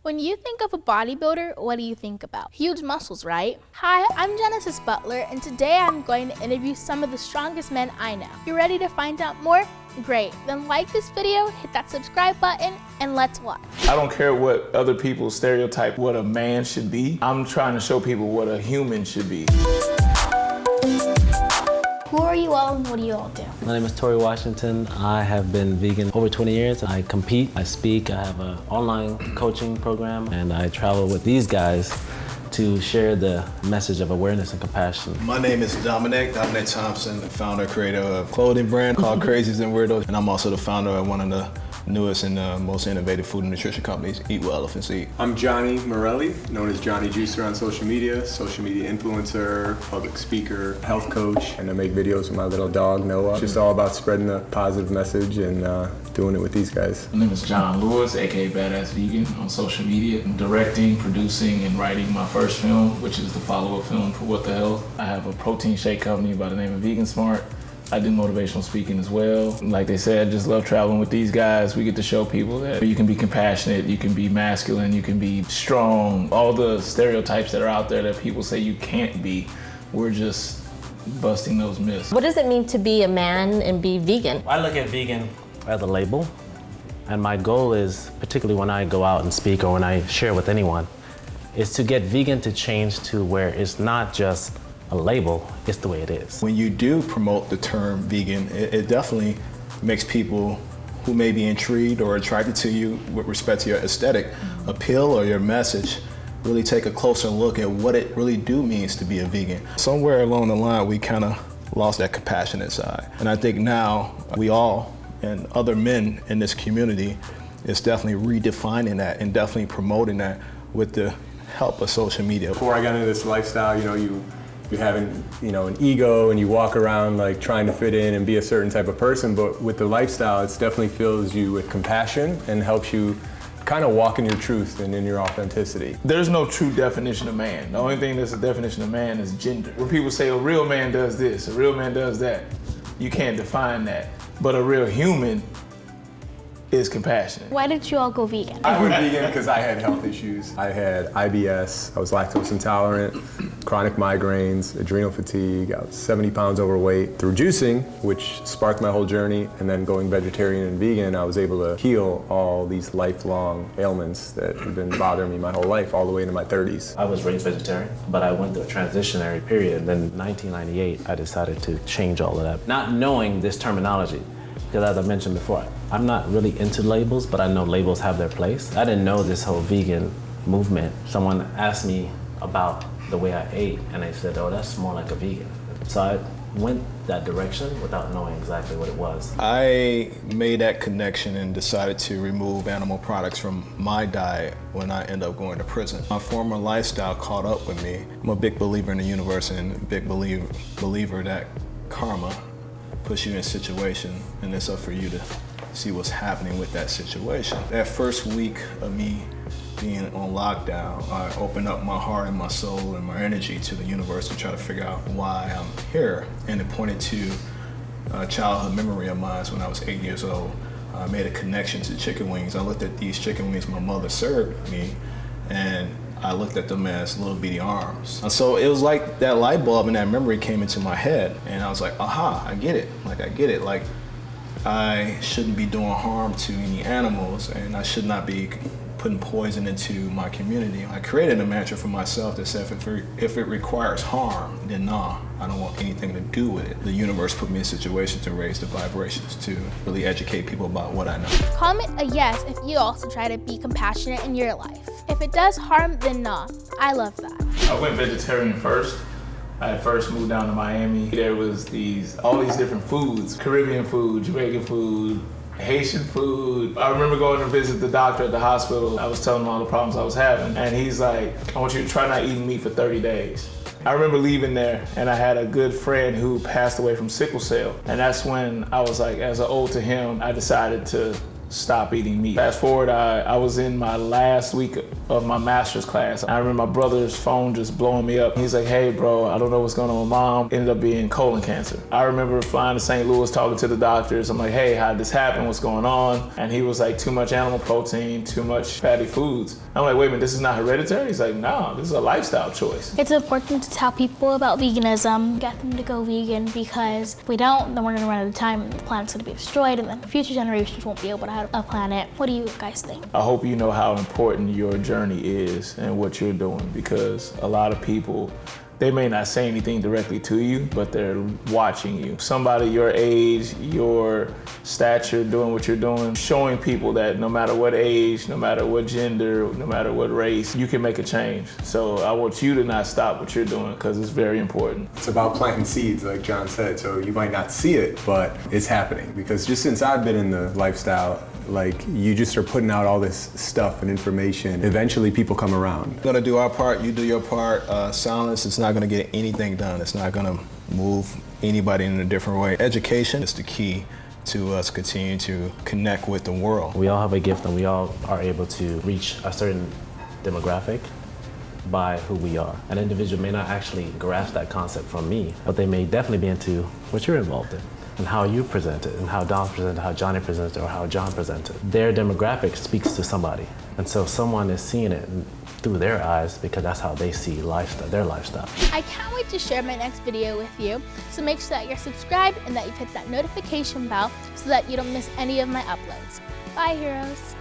When you think of a bodybuilder, what do you think about? Huge muscles, right? Hi, I'm Genesis Butler, and today I'm going to interview some of the strongest men I know. You ready to find out more? Great, then like this video, hit that subscribe button, and let's watch. I don't care what other people stereotype what a man should be. I'm trying to show people what a human should be. Who are you all and what do you all do? My name is Tori Washington. I have been vegan over 20 years. I compete, I speak, I have an online coaching program, and I travel with these guys to share the message of awareness and compassion. My name is Dominic Thompson, the founder and creator of a clothing brand called Crazies and Weirdos, and I'm also the founder of one of the newest and most innovative food and nutrition companies, Eat What Elephants Eat. I'm Johnny Morelli, known as Johnny Juicer on social media influencer, public speaker, health coach, and I make videos with my little dog, Noah. Just all about spreading a positive message and doing it with these guys. My name is John Lewis, aka Badass Vegan, on social media. I'm directing, producing, and writing my first film, which is the follow-up film for What the Hell. I have a protein shake company by the name of Vegan Smart. I do motivational speaking as well. Like they said, I just love traveling with these guys. We get to show people that you can be compassionate, you can be masculine, you can be strong. All the stereotypes that are out there that people say you can't be, we're just busting those myths. What does it mean to be a man and be vegan? I look at vegan as a label, and my goal is, particularly when I go out and speak or when I share with anyone, is to get vegan to change to where it's not just a label, it's the way it is. When you do promote the term vegan, it definitely makes people who may be intrigued or attracted to you with respect to your aesthetic appeal or your message really take a closer look at what it really means to be a vegan. Somewhere along the line, we kind of lost that compassionate side. And I think now we all, and other men in this community, is definitely redefining that and definitely promoting that with the help of social media. Before I got into this lifestyle, you have an ego and you walk around like trying to fit in and be a certain type of person, but with the lifestyle, it definitely fills you with compassion and helps you kind of walk in your truth and in your authenticity. There's no true definition of man. The only thing that's a definition of man is gender. When people say a real man does this, a real man does that, you can't define that. But a real human is compassionate. Why did you all go vegan? I went vegan because I had health issues. I had IBS, I was lactose intolerant, chronic migraines, adrenal fatigue, I was 70 pounds overweight. Through juicing, which sparked my whole journey, and then going vegetarian and vegan, I was able to heal all these lifelong ailments that have been bothering me my whole life, all the way into my 30s. I was raised vegetarian, but I went through a transitionary period, and then in 1998, I decided to change all of that. Not knowing this terminology, because as I mentioned before, I'm not really into labels, but I know labels have their place. I didn't know this whole vegan movement. Someone asked me about the way I ate, and I said, oh, that's more like a vegan. So I went that direction without knowing exactly what it was. I made that connection and decided to remove animal products from my diet when I ended up going to prison. My former lifestyle caught up with me. I'm a big believer in the universe and a big believer that karma puts you in a situation and it's up for you to see what's happening with that situation. That first week of me being on lockdown, I opened up my heart and my soul and my energy to the universe to try to figure out why I'm here. And it pointed to a childhood memory of mine when I was 8 years old. I made a connection to chicken wings. I looked at these chicken wings my mother served me, and I looked at them as little bitty arms. And so it was like that light bulb and that memory came into my head, and I was like, aha, I get it. Like, I get it. Like, I shouldn't be doing harm to any animals, and I should not be putting poison into my community. I created a mantra for myself that said, if it requires harm, then nah, I don't want anything to do with it. The universe put me in a situation to raise the vibrations, to really educate people about what I know. Comment a yes if you also try to be compassionate in your life. If it does harm, then nah. I love that. I went vegetarian first. I had first moved down to Miami. There was all these different foods, Caribbean food, Jamaican food, Haitian food. I remember going to visit the doctor at the hospital. I was telling him all the problems I was having, and he's like, I want you to try not eating meat for 30 days. I remember leaving there, and I had a good friend who passed away from sickle cell, and that's when I was like, as an ode to him, I decided to stop eating meat. Fast forward, I was in my last week of my master's class. I remember my brother's phone just blowing me up. He's like, hey bro, I don't know what's going on with mom. Ended up being colon cancer. I remember flying to St. Louis, talking to the doctors. I'm like, hey, how did this happen? What's going on? And he was like, too much animal protein, too much fatty foods. I'm like, wait a minute, this is not hereditary? He's like, no, this is a lifestyle choice. It's important to tell people about veganism, get them to go vegan, because if we don't, then we're gonna run out of time and the planet's gonna be destroyed, and then future generations won't be able to have a planet. What do you guys think? I hope you know how important your journey is and what you're doing, because a lot of people, they may not say anything directly to you, but they're watching you. Somebody your age, your stature, doing what you're doing, showing people that no matter what age, no matter what gender, no matter what race, you can make a change. So I want you to not stop what you're doing, because it's very important. It's about planting seeds, like John said, so you might not see it, but it's happening. Because just since I've been in the lifestyle, like, you just are putting out all this stuff and information. Eventually people come around. We're gonna do our part, you do your part. Silence is not gonna get anything done. It's not gonna move anybody in a different way. Education is the key to us continuing to connect with the world. We all have a gift and we all are able to reach a certain demographic by who we are. An individual may not actually grasp that concept from me, but they may definitely be into what you're involved in, and how you present it, and how Don presented, how Johnny presented, or how John presented. Their demographic speaks to somebody. And so someone is seeing it through their eyes because that's how they see lifestyle, their lifestyle. I can't wait to share my next video with you, so make sure that you're subscribed and that you've hit that notification bell so that you don't miss any of my uploads. Bye, heroes.